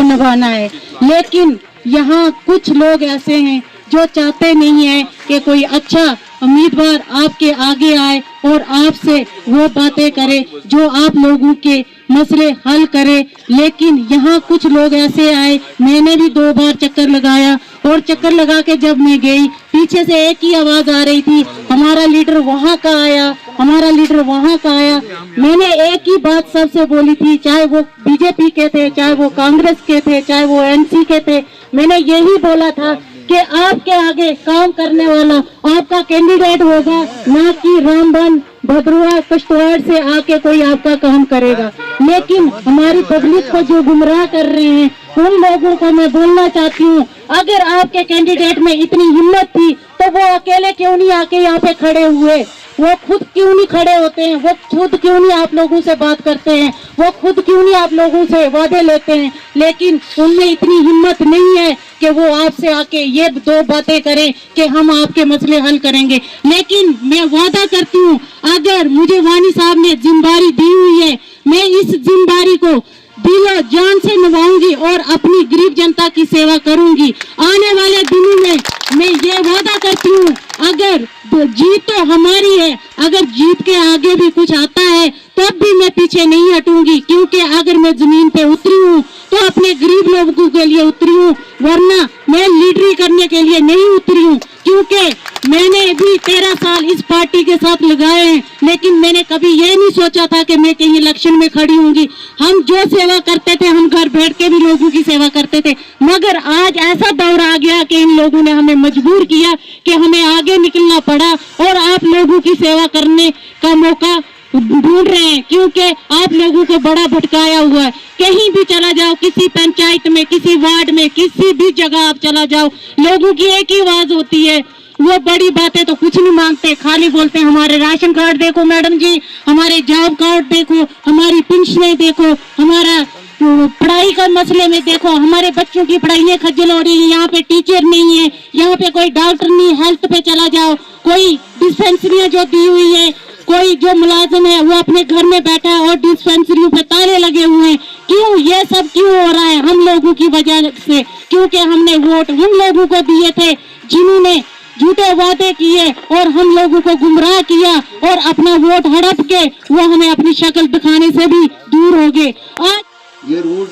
निभाना है। लेकिन यहाँ कुछ लोग ऐसे हैं जो चाहते नहीं है कि कोई अच्छा उम्मीदवार आपके आगे आए और आपसे वो बातें करे जो आप लोगों के मसले हल करे। लेकिन यहाँ कुछ लोग ऐसे आए, मैंने भी 2 बार चक्कर लगाया और चक्कर लगा के जब मैं गई, पीछे से एक ही आवाज आ रही थी, हमारा लीडर वहाँ का आया, हमारा लीडर वहाँ का आया। मैंने एक ही बात सबसे बोली थी, चाहे वो बीजेपी के थे, चाहे वो कांग्रेस के थे, चाहे वो एनसी के थे, मैंने यही बोला था कि आपके आगे काम करने वाला आपका कैंडिडेट होगा, ना कि रामबन भद्रुआ कष्टवाड़ से आके कोई आपका काम करेगा। लेकिन हमारी पब्लिक को जो गुमराह कर रहे हैं उन लोगों को मैं बोलना चाहती हूँ, अगर आपके कैंडिडेट में इतनी हिम्मत थी तो वो अकेले क्यों नहीं आके यहाँ पे खड़े हुए, वो खुद क्यों नहीं खड़े होते हैं, वो खुद क्यों नहीं आप लोगों से बात करते हैं, वो खुद क्यों नहीं आप लोगों से वादे लेते हैं। लेकिन उनमें इतनी हिम्मत नहीं है कि वो आपसे आके ये 2 बातें करें कि हम आपके मसले हल करेंगे। लेकिन मैं वादा करती हूँ, अगर मुझे वानी साहब ने जिम्मेदारी दी हुई है, मैं इस जिम्मेदारी को दिलो जान से निभाऊंगी और अपनी गरीब जनता की सेवा करूंगी। आने वाले दिनों में मैं ये वादा करती हूँ, अगर जीत तो हमारी है, अगर जीत के आगे भी कुछ आता है तब भी मैं पीछे नहीं हटूंगी, क्योंकि अगर मैं जमीन पे उतरी हूँ तो अपने गरीब लोगों के लिए उतरी हूँ, वरना मैं लीडरी करने के लिए नहीं उतरी हूँ। क्योंकि मैंने भी 13 साल इस पार्टी के साथ लगाए हैं, लेकिन मैंने कभी ये नहीं सोचा था कि मैं कहीं इलेक्शन में खड़ी होंगी। हम जो सेवा करते थे, हम घर बैठ के भी लोगों की सेवा करते थे, मगर आज ऐसा दौर आ गया कि इन लोगों ने हमें मजबूर किया कि हमें आगे निकलना पड़ा और आप लोगों की सेवा करने का मौका ढूंढ रहे हैं, क्योंकि आप लोगों को बड़ा भटकाया हुआ है। कहीं भी चला जाओ, किसी पंचायत में, किसी वार्ड में, किसी भी जगह आप चला जाओ, लोगों की एक ही आवाज होती है, वो बड़ी बातें तो कुछ नहीं मांगते, खाली बोलते हैं हमारे राशन कार्ड देखो मैडम जी, हमारे जॉब कार्ड देखो, हमारी पेंशनें देखो, हमारा पढ़ाई का मसले में देखो, हमारे बच्चों की पढ़ाई खज्जल हो रही है, यहाँ पे टीचर नहीं है, यहाँ पे कोई डॉक्टर नहीं, हेल्थ पे चला जाओ, कोई डिस्पेंसरियां जो दी हुई है, कोई जो मुलाजिम है वो अपने घर में बैठा है और डिस्पेंसरियों पे ताले लगे हुए हैं। क्यों ये सब क्यों हो रहा है? हम लोगों की वजह से, क्योंकि हमने वोट उन लोगों को दिए थे जिन्होंने झूठे वादे किए और हम लोगों को गुमराह किया और अपना वोट हड़प के वो हमें अपनी शक्ल दिखाने से भी दूर हो गए। आज ये रोड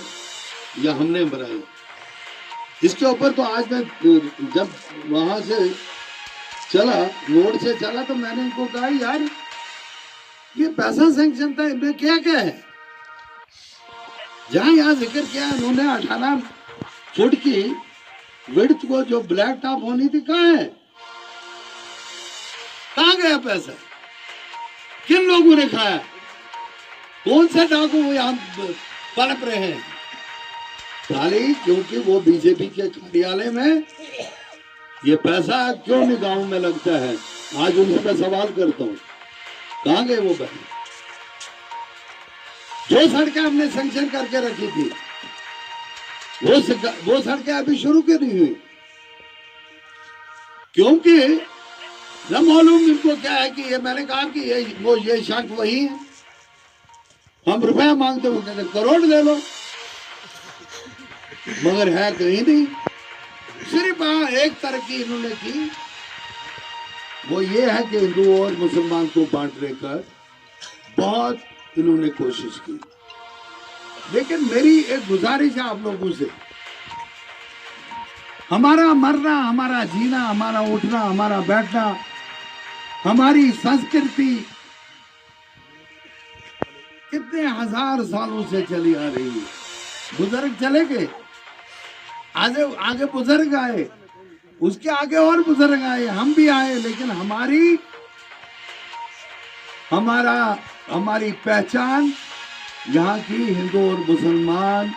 या हमने बनाई, इसके ऊपर तो आज मैं जब वहां से चला, रोड से चला, तो मैंने इनको कहा यार ये पैसा सैंक्शन था, इनमें क्या क्या है? जहां यहाँ जिक्र किया उन्होंने 18 फुट की विड्थ को जो ब्लैक टॉप होनी थी, कहाँ है? कहाँ गया पैसा? किन लोगों ने खाया? कौन से डाकू यहाँ पनप रहे हैं? खाली क्योंकि वो बीजेपी के कार्यालय में ये पैसा क्यों नहीं गांव में लगता है? आज उनसे मैं सवाल करता हूँ, कहाँ गए वो पैसे? जो सड़कें हमने सैंक्शन करके रखी थी वो सड़कें अभी शुरू क्यों नहीं हुई? क्योंकि न मालूम इनको क्या है कि ये, मैंने कहा कि ये शर्त वही है, हम रुपया मांगते हो, कहते करोड़ दे लो, मगर है कहीं नहीं। सिर्फ एक तरक्की इन्होंने की, वो ये है कि हिंदू और मुसलमान को बांटने का बहुत इन्होंने कोशिश की। लेकिन मेरी एक गुजारिश है आप लोगों से, हमारा मरना, हमारा जीना, हमारा उठना, हमारा बैठना, हमारी संस्कृति कितने हजार सालों से चली आ रही है। बुजुर्ग चले गए, आगे बुजुर्ग आए, उसके आगे और बुजुर्ग आए, हम भी आए, लेकिन हमारी पहचान यहाँ की हिंदू और मुसलमान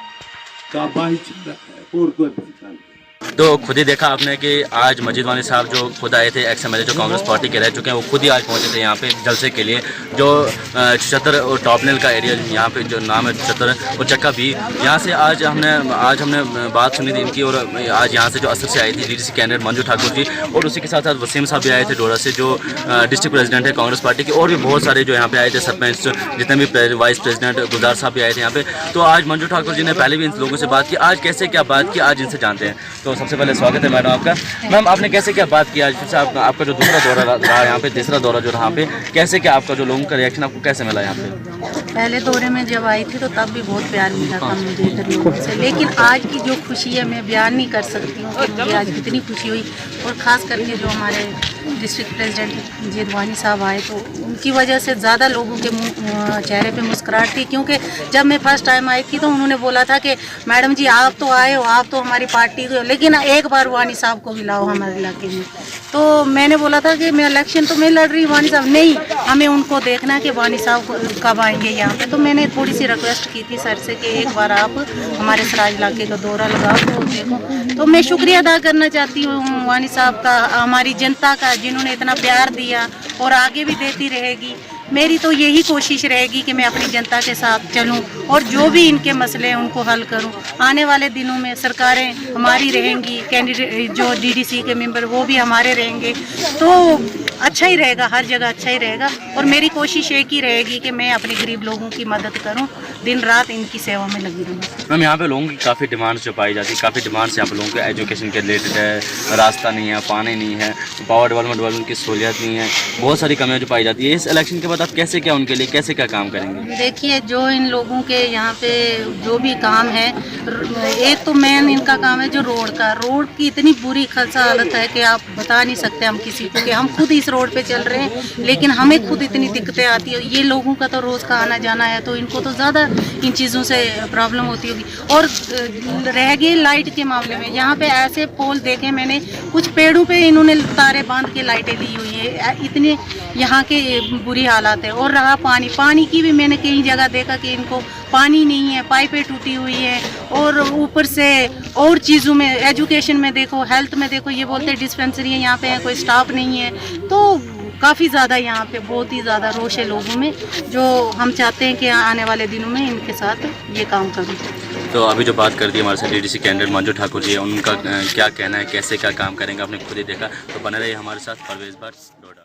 का भाईचारा है, और कोई पहचान नहीं। तो खुद ही देखा आपने कि आज मजीद वानी साहब जो खुद आए थे, एक्स MLA जो कांग्रेस पार्टी के रह चुके हैं, वो खुद ही आज पहुँचे थे यहाँ पे जलसे के लिए। जो चतर और टॉपनेल का एरिया यहाँ पे जो नाम है चतर और चक्का भी, यहाँ से आज हमने बात सुनी थी इनकी। और आज यहाँ से जो असर से आई थी DDC कैंडिडेट मंजू ठाकुर जी, और उसी के साथ साथ वसीम साहब भी आए थे डोडा से, जो डिस्ट्रिक्ट प्रेसिडेंट है कांग्रेस पार्टी के, और भी बहुत सारे जो यहाँ पे आए थे सरपंच, जितने भी वाइस प्रेसिडेंट गुलजार साहब भी आए थे यहाँ पे। तो आज मंजू ठाकुर जी ने पहले भी इन लोगों से बात की, आज कैसे क्या बात की आज इनसे जानते हैं। तो सबसे पहले स्वागत है मैडम आपका। मैम, आपने कैसे क्या बात की आज, फिर से आपका जो दूसरा दौरा रहा यहाँ पे, तीसरा दौरा जो रहा पे, कैसे क्या आपका जो लोगों का रिएक्शन आपको कैसे मिला यहाँ पे? पहले दौरे में जब आई थी तो तब भी बहुत प्यार मिला था मुझे इधर लोगों से, लेकिन आज की जो खुशी है मैं बयान नहीं कर सकती हूँ कि मुझे आज कितनी खुशी हुई। और ख़ास करके जो हमारे डिस्ट्रिक्ट प्रेसिडेंट जेदवानी साहब आए तो उनकी वजह से ज़्यादा लोगों के चेहरे पे मुस्कुराहट थी, क्योंकि जब मैं फर्स्ट टाइम आई थी तो उन्होंने बोला था कि मैडम जी आप तो आए हो, आप तो हमारी पार्टी को, लेकिन एक बार वानी साहब को भी लाओ हमारे इलाके में। तो मैंने बोला था कि मैं इलेक्शन तो मैं लड़ रही, वानी साहब नहीं, हमें उनको देखना है कि वानी साहब कब आएंगे यहाँ पे। तो मैंने थोड़ी सी रिक्वेस्ट की थी सर से कि एक बार आप हमारे सराज इलाके का दौरा लगाओ तो देखो। तो मैं शुक्रिया अदा करना चाहती हूँ वानी साहब का, हमारी जनता का, जिन्होंने इतना प्यार दिया और आगे भी देती रहेगी। मेरी तो यही कोशिश रहेगी कि मैं अपनी जनता के साथ चलूं और जो भी इनके मसले हैं उनको हल करूं। आने वाले दिनों में सरकारें हमारी रहेंगी, कैंडिडेट जो DDC के मेंबर वो भी हमारे रहेंगे, तो अच्छा ही रहेगा, हर जगह अच्छा ही रहेगा। और मेरी कोशिश एक ही रहेगी कि मैं अपने गरीब लोगों की मदद करूं, दिन रात इनकी सेवा में लगी रहूँ। मैम, यहाँ पे लोगों की काफ़ी डिमांड्स जो पाई जाती है, काफ़ी डिमांड्स यहाँ पे लोगों के एजुकेशन के रिलेटेड है, रास्ता नहीं है, पानी नहीं है, पावर डेवलपमेंट की सहूलियत नहीं है, बहुत सारी कमियाँ जो पाई जाती है। इस इलेक्शन के बाद आप कैसे क्या उनके लिए कैसे क्या काम करेंगे? देखिए, जो इन लोगों के यहाँ पे जो भी काम है, एक तो मेन इनका काम है जो रोड की इतनी बुरी खलसा हालत है कि आप बता नहीं सकते हम किसी को, कि हम खुद इस रोड पे चल रहे हैं लेकिन हमें खुद इतनी दिक्कतें आती है। ये लोगों का तो रोज़ का आना जाना है, तो इनको तो ज़्यादा इन चीज़ों से प्रॉब्लम होती होगी। और रह गई लाइट के मामले में, यहाँ पे ऐसे पोल देखे मैंने, कुछ पेड़ों पे इन्होंने तारे बांध के लाइटें ली हुई है, इतने यहाँ के बुरी हालात है। और रहा पानी की भी मैंने कई जगह देखा कि इनको पानी नहीं है, पाइपें टूटी हुई है, और ऊपर से और चीज़ों में, एजुकेशन में देखो, हेल्थ में देखो, ये बोलते हैं डिस्पेंसरी है यहाँ पे है, कोई स्टाफ नहीं है। तो काफ़ी ज़्यादा यहाँ पे बहुत ही ज़्यादा रोष है लोगों में, जो हम चाहते हैं कि आने वाले दिनों में इनके साथ ये काम करूँ। तो अभी जो बात कर दी हमारे साथ DDC कैंडिडेट मंजू ठाकुर जी है, उनका क्या कहना है, कैसे क्या काम करेंगे, आपने खुद ही देखा। तो बने रहिए हमारे साथ। परवेज़ भट्ट, डोडा।